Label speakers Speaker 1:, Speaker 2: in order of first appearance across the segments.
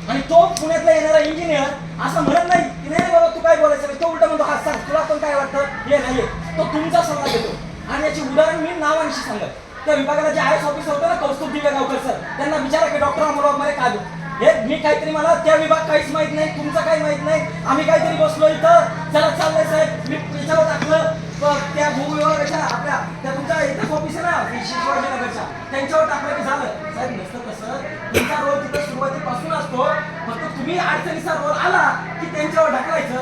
Speaker 1: आणि तो पुण्यातला येणारा इंजिनियर असं म्हणत नाही की नाही बाबा तू काय बोलायचं, तो उलटा म्हणतो हा सांग तुला पण काय वाटतं हे नाही, तो तुमचा सल्ला देतो. आणि याची उदाहरण मी नावांशी सांगत, त्या विभागाला जे IAS ऑफिसर होतं ना कौस्तुभ दिवेगावकर सर, त्यांना विचारा की डॉक्टर अमोलवाघमारे काय हे मी काहीतरी, मला त्या विभाग काहीच माहित नाही, तुमचं काही माहित नाही, आम्ही काहीतरी बसलो इथं चला चाललंय साहेब, मी याच्यावर टाकलं त्या भूविभागाच्या आपल्या त्या तुमच्या इथंच ऑफिस आहे ना शिवाजीनगरच्या, त्यांच्यावर टाकलं की झालं. साहेब नसतं तसं, तुमचा रोल तिथं सुरुवातीपासून असतो, फक्त तुम्ही अडचणीचा रोल आला की त्यांच्यावर ढकलायचं.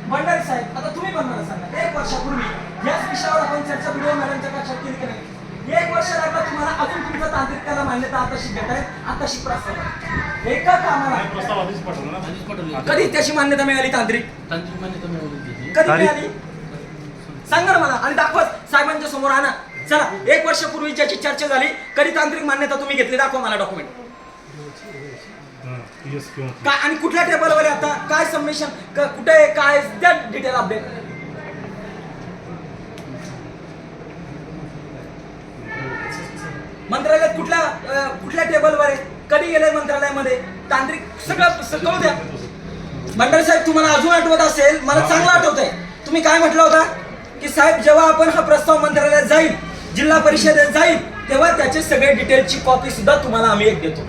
Speaker 1: भंडारी साहेब आता तुम्ही पण मला सांगा, 1 वर्षापूर्वी याच विषयावर आपण चर्चा व्हिडिओ मॅडमच्या कक्षात केली की नाही? 1 वर्ष लागला तुम्हाला अजून तुमचं तांत्रिकतेला मान्यता आताशी घेत आहे, आताशी प्रस्ताव एका कामाला कधी त्याची मान्यता मिळाली? तांत्रिक
Speaker 2: मान्यता मिळाली
Speaker 1: कधी मिळाली सांगा ना मला, आणि दाखवत साहेबांच्या समोर आणा. चला 1 वर्षापूर्वी ज्याची चर्चा झाली, कधी तांत्रिक मान्यता तुम्ही घेतली, दाखवा मला डॉक्युमेंट. काय आणि कुठल्या टेबलवर आहे आता, काय सबमिशन कुठे आहे, काय द्या डिटेल अपडेट. मंत्रालयात कुठल्या टेबलवर आहे, कधी गेले मंत्रालयामध्ये, तांत्रिक सगळं कळू द्या. भंडारी साहेब तुम्हाला अजून आठवत असेल, मला चांगलं आठवतंय, तुम्ही काय म्हटलं होता की साहेब जेव्हा आपण हा प्रस्ताव मंत्रालयात जाईल, जिल्हा परिषदेत जाईल, तेव्हा त्याचे सगळे डिटेलची कॉपी सुद्धा तुम्हाला आम्ही एक देतो.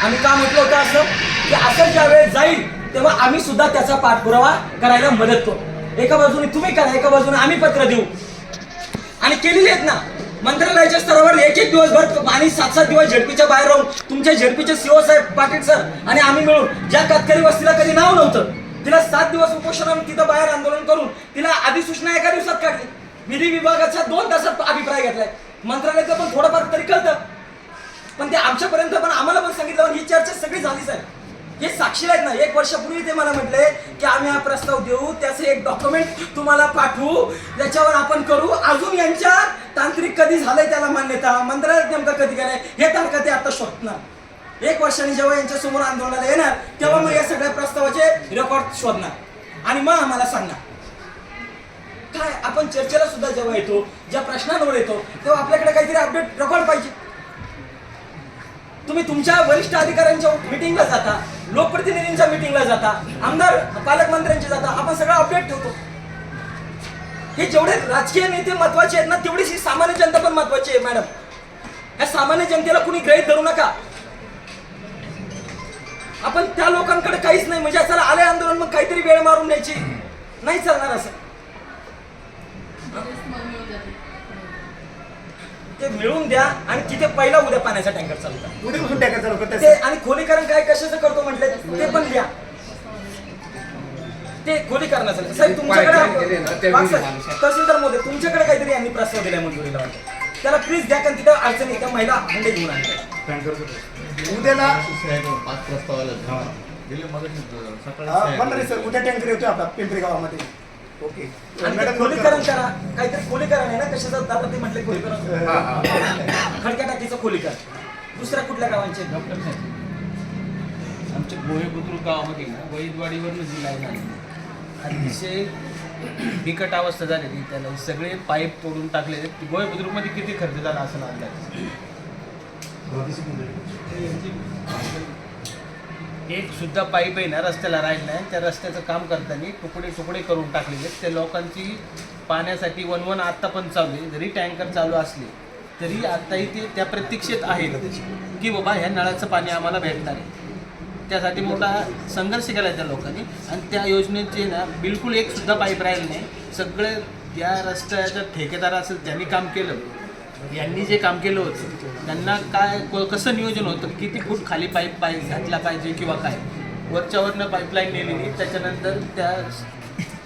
Speaker 1: आम्ही का म्हटलं होतं असं की असं ज्यावेळेस जाईल तेव्हा आम्ही सुद्धा त्याचा पाठपुरावा करायला मदत करू. एका बाजूने तुम्ही करा, एका बाजूने आम्ही पत्र देऊ, आणि केलेली आहेत ना मंत्रालयाच्या स्तरावर. 1 दिवसभर आणि 7 दिवस झेडपीच्या बाहेर राहून तुमच्या झेडपीचे CO साहेब पाटील सर आणि आम्ही मिळून, ज्या कातकरी वस्तीला कधी नाव नव्हतं, तिला 7 दिवस उपोषण तिथं बाहेर आंदोलन करून तिला अधिसूचना 1 दिवसात काढली. विधी विभागाचा 2 तासात अभिप्राय घेतलाय. मंत्रालयाचं पण थोडंफार तरी कळतं, पण ते आमच्यापर्यंत पण आम्हाला पण सांगितलं, ही चर्चा सगळी झाली साहेब. हे साक्षी आहेत ना, 1 वर्षापूर्वी ते मला म्हटले की आम्ही हा प्रस्ताव देऊ, त्याचे एक डॉक्युमेंट तुम्हाला पाठवू, त्याच्यावर आपण करू. अजून यांच्या तांत्रिक कधी झालंय त्याला मान्यता, मंत्रालयात नेमकं कधी गेलंय हे तारखा ते आता शोधणार. 1 वर्षाने जेव्हा यांच्या समोर आंदोलनाला येणार तेव्हा मग या सगळ्या प्रस्तावाचे रेकॉर्ड शोधणार आणि मग आम्हाला सांगणार. काय आपण चर्चेला सुद्धा जेव्हा येतो, ज्या प्रश्नांवर येतो, तेव्हा आपल्याकडे काहीतरी अपडेट रेकॉर्ड पाहिजे. तुम्ही तुमच्या वरिष्ठ अधिकाऱ्यांच्या मिटिंगला जाता, लोकप्रतिनिधींच्या मिटिंगला जाता, आमदार पालकमंत्र्यांच्या जाता, आपण सगळं अपडेट ठेवतो. हे जेवढे राजकीय नेते महत्वाचे आहेत ना, तेवढीच ही सामान्य जनता पण महत्वाची आहे मॅडम. या सामान्य जनतेला कुणी गृहीत धरू नका. आपण त्या लोकांकडे काहीच नाही, म्हणजे चला आले आंदोलन मग काहीतरी वेळ मारून द्यायची, नाही चालणार असं. ते मिळून द्या आणि तिथे पहिला उद्या पाण्याचा टँकर चालू करा,
Speaker 3: उद्यापासून टँकर चालू करतात
Speaker 1: ते. आणि खोलीकरण काय कशाचं करतो म्हटले ते पण लिहा. ते खोलीकरणाचं साहेब तुमच्याकडे तहसीलदार मोदी तुमच्याकडे काहीतरी यांनी प्रस्ताव दिलाय मंजुरीला वाटतं, त्याला प्लीज द्या, कारण तिथं अडचणी त्या महिला हंडे घेऊन आणतात.
Speaker 3: उद्याला
Speaker 2: 5 प्रस्ताव आले
Speaker 3: भंडारी सर, उद्या टँकर येतोय आपला पिंपरी गावामध्ये. ओके
Speaker 1: मॅडम खोलीकरण करा, काहीतरी खोलीकरण आहे ना, कशाचं आता ते म्हटले खोलीकरण, खडक्या टाकीचं खोलीकरण. दुसऱ्या कुठल्या गावांचे
Speaker 2: डॉक्टर साहेब आमच्या गोहे बुद्रुक गावामध्ये ना वैदवाडीवरनं जी लाईन आली, अतिशय बिकट अवस्था झालेली, त्याला सगळे पाईप तोडून टाकले. गोहे बुद्रुकमध्ये किती खर्च झाला असं अंदाज? एक सुद्धा पाईप आहे ना रस्त्याला राहिला नाही. त्या रस्त्याचं काम करताना तुकडे करून टाकलेले. त्या लोकांची पाण्यासाठी वनवन आत्ता पण चालू आहे. जरी टँकर चालू असले तरी आत्ताही ते त्या प्रतीक्षेत आहेत की बाबा ह्या नळाचं पाणी आम्हाला भेटणार आहे. त्यासाठी मोठा संघर्ष केला आहे त्या लोकांनी, आणि त्या योजनेचे ना बिलकुल एक सुद्धा पाईप राहिलं नाही. सगळे या रस्त्याच्या ठेकेदार असेल त्यांनी काम केलं, यांनी जे काम केलं होतं त्यांना काय कसं नियोजन होतं, किती फूट खाली पाईप घातला पाहिजे किंवा काय, वरच्यावरनं पाईपलाईन नेलेली, त्याच्यानंतर त्या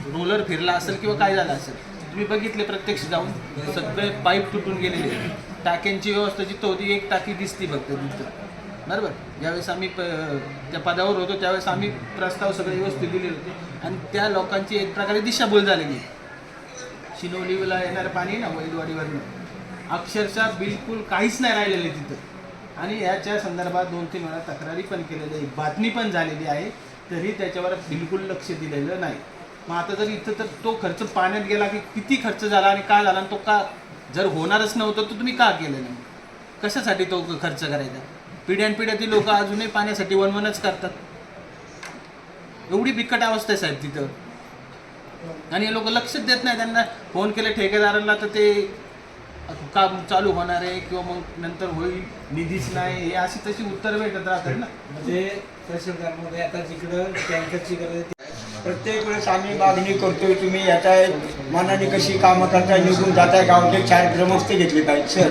Speaker 2: रोलर फिरला असेल किंवा काय झालं असेल. तुम्ही बघितले प्रत्यक्ष जाऊन, सगळे पाईप तुटून गेलेले. टाक्यांची व्यवस्था जिथं होती, एक टाकी दिसती फक्त तिथं, बरोबर. ज्यावेळेस आम्ही त्या पदावर होतो त्यावेळेस आम्ही प्रस्ताव सगळे व्यवस्थित दिलेले होते, आणि त्या लोकांची एक प्रकारे दिशाभूल झालेली. शिनोलीला येणारं पाणी ना वैदवाडीवरनं अक्षरशः बिलकुल काहीच नाही राहिलेलं तिथं, आणि याच्या संदर्भात 2-3 वेळा तक्रारी पण केलेली आहे, बातमी पण झालेली आहे, तरी त्याच्यावर बिलकुल लक्ष दिलेलं नाही. मग आता जर इथं तर तो खर्च पाण्यात गेला की किती खर्च झाला आणि काय झाला, आणि तो का जर होणारच नव्हतं तर तुम्ही का केलं नाही, कशासाठी तो खर्च करायचा? पिढ्यानपिढ्या ती लोक अजूनही पाण्यासाठी वनवनच करतात. एवढी बिकट अवस्था आहे साहेब तिथं. आणि हे लोक लक्षच देत नाही. त्यांना फोन केले ठेकेदारांना तर ते काम चालू होणार आहे किंवा मग नंतर होईल, निधीच नाही, हे अशी तशी उत्तर भेटत राहतात ना.
Speaker 4: म्हणजे तहसीलदारमध्ये आता जिकडं टँकरची गरज आहे
Speaker 5: प्रत्येक वेळेस आम्ही मागणी करतोय, तुम्ही येताय मनाने कशी कामं करताय, निघून जाताय. गावातले 4 ग्रामस्थ घेतले पाहिजे सर,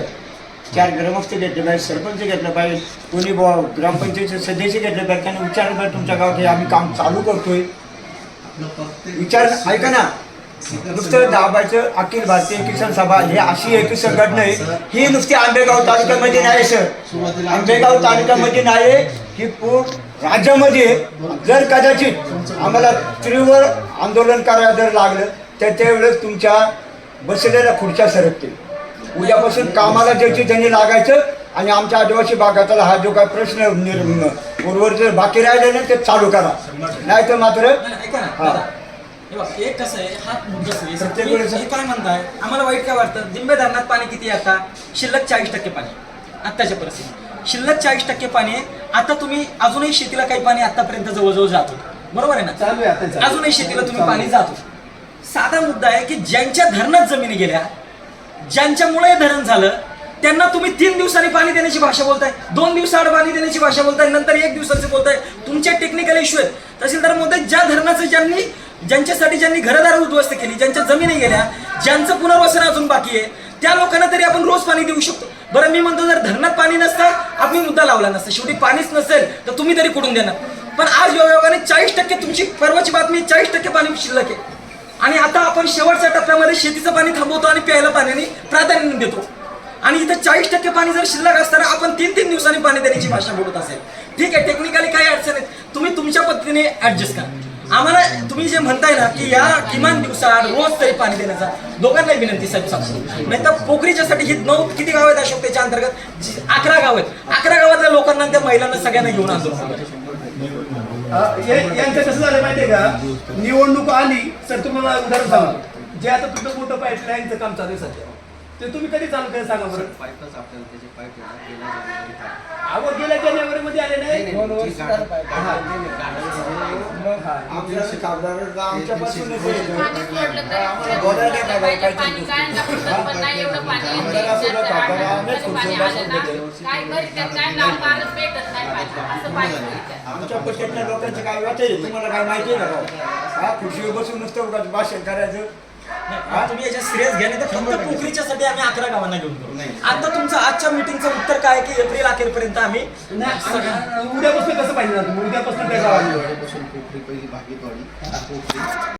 Speaker 5: 4 ग्रामस्थ घेतले पाहिजे, सरपंच घेतलं पाहिजे, कोणी ग्रामपंचायतचे सदस्य घेतले पाहिजे. त्यांना विचारलं पाहिजे तुमच्या गावात हे आम्ही काम चालू करतोय. विचार ऐका ना, नुसतं दाबायचं. अखिल भारतीय किसान सभा ही अशी एक संघटना आहे, ही नुसती आंबेगाव तालुक्यामध्ये नाही सर, आंबेगाव तालुक्यामध्ये नाही, ही पूर्ण राज्यामध्ये आहे. जर कदाचित आम्हाला तीव्र आंदोलन करायला जर लागलं तर त्यावेळेस तुमच्या बसलेल्या खुर्च्या सरकतील. उद्यापासून कामाला ज्याची त्यांनी लागायचं आणि आमच्या आदिवासी भागातला हा जो काय प्रश्न उर्वर जर बाकी राहिले ना ते चालू करा, नाही तर मात्र
Speaker 1: ऐका ना
Speaker 5: हा.
Speaker 1: दादा, हे बघ, एक कसं आहे, हा मुद्दा serious आहे.
Speaker 5: प्रत्येक वेळेस-
Speaker 1: हे काय म्हणताय, आम्हाला वाईट काय वाटतं, दिंबे धरणात पाणी किती आहे आता? शिल्लक 40% पाणी आत्ताच्या परिस्थितीत, शिल्लक 40% पाणी आहे. आता तुम्ही अजूनही शेतीला काही पाणी आतापर्यंत जवळजवळ जात होतं, बरोबर आहे ना?
Speaker 3: चालू आहे आता चालू.
Speaker 1: अजूनही शेतीला तुम्ही पाणी जात होतं. साधा मुद्दा आहे की ज्यांच्या धरणात जमिनी गेल्या, ज्यांच्यामुळे धरण झालं, त्यांना तुम्ही 3 दिवसांनी पाणी देण्याची भाषा बोलताय, 2 दिवसाआड पाणी देण्याची भाषा बोलताय, नंतर 1 दिवसाचं बोलताय. तुमचे टेक्निकल इश्यू आहेत. तहसीलदार महोदय, ज्या धरणाचं ज्यांच्यासाठी ज्यांनी घरदार उद्ध्वस्त केली, ज्यांच्या जमिनी गेल्या, ज्यांचं पुनर्वसन अजून बाकी आहे, त्या लोकांना तरी आपण रोज पाणी देऊ शकतो. बरं, मी म्हणतो जर धरणात पाणी नसतं, आपण मुद्दा लावला नसता. शेवटी पाणीच नसेल तर तुम्ही तरी कुठून देणार? पण आज योगायोगाने 40%, तुमची परवाची बातमी, 40% पाणी शिल्लक आहे. आणि आता आपण शेवटच्या टप्प्यामध्ये शेतीचं पाणी थांबवतो आणि प्यायला पाण्याने प्राधान्य देतो. आणि इथं 40% पाणी जर शिल्लक असताना आपण 3-3 दिवसांनी पाणी देण्याची भाषा बोलत असेल, ठीक आहे, टेक्निकली काही अडचण आहे, तुम्ही तुमच्या पद्धतीने ऍडजस्ट करा. आम्हाला तुम्ही जे म्हणताय ना की या किमान दिवसाआड रोज तरी पाणी देण्याचा दोघांनाही विनंती साहेब सांगतो. नाही तर पोखरीच्यासाठी ही 9 किती गाव आहेत अशोक त्याच्या अंतर्गत? 11 गाव आहेत. 11 गावातल्या लोकांना, त्या महिलांना सगळ्यांना घेऊन आंदोलन.
Speaker 3: यांचं कसं झालं माहितीये का, निवडणूक आली तर तुम्हाला उदाहरण सांगतो, जे आता तुमचं मोठं पाईपलाईनचं काम चालू आहे सध्या, ते तुम्ही कधी चालू केलं सांगा बरं? अहो, गेल्या जानेवारीमध्ये आले नाही.
Speaker 5: आमच्यापासूनच आमच्या पक्षातल्या लोकांची काय वाटते तुम्हाला काय माहिती आहे का? हा, खुर्शीवर बसून नुसतं भाषण करायचं.
Speaker 1: तुम्ही याच्या सिरियस घ्या, नाही तर फक्त पोखरीच्यासाठी आम्ही 11 गावांना घेऊन करू. आता तुमचं आजच्या मीटिंगचं उत्तर काय की एप्रिल अखेरपर्यंत आम्ही
Speaker 3: उद्यापासून कसं पाहिजे ना, उद्यापासून त्या गावाला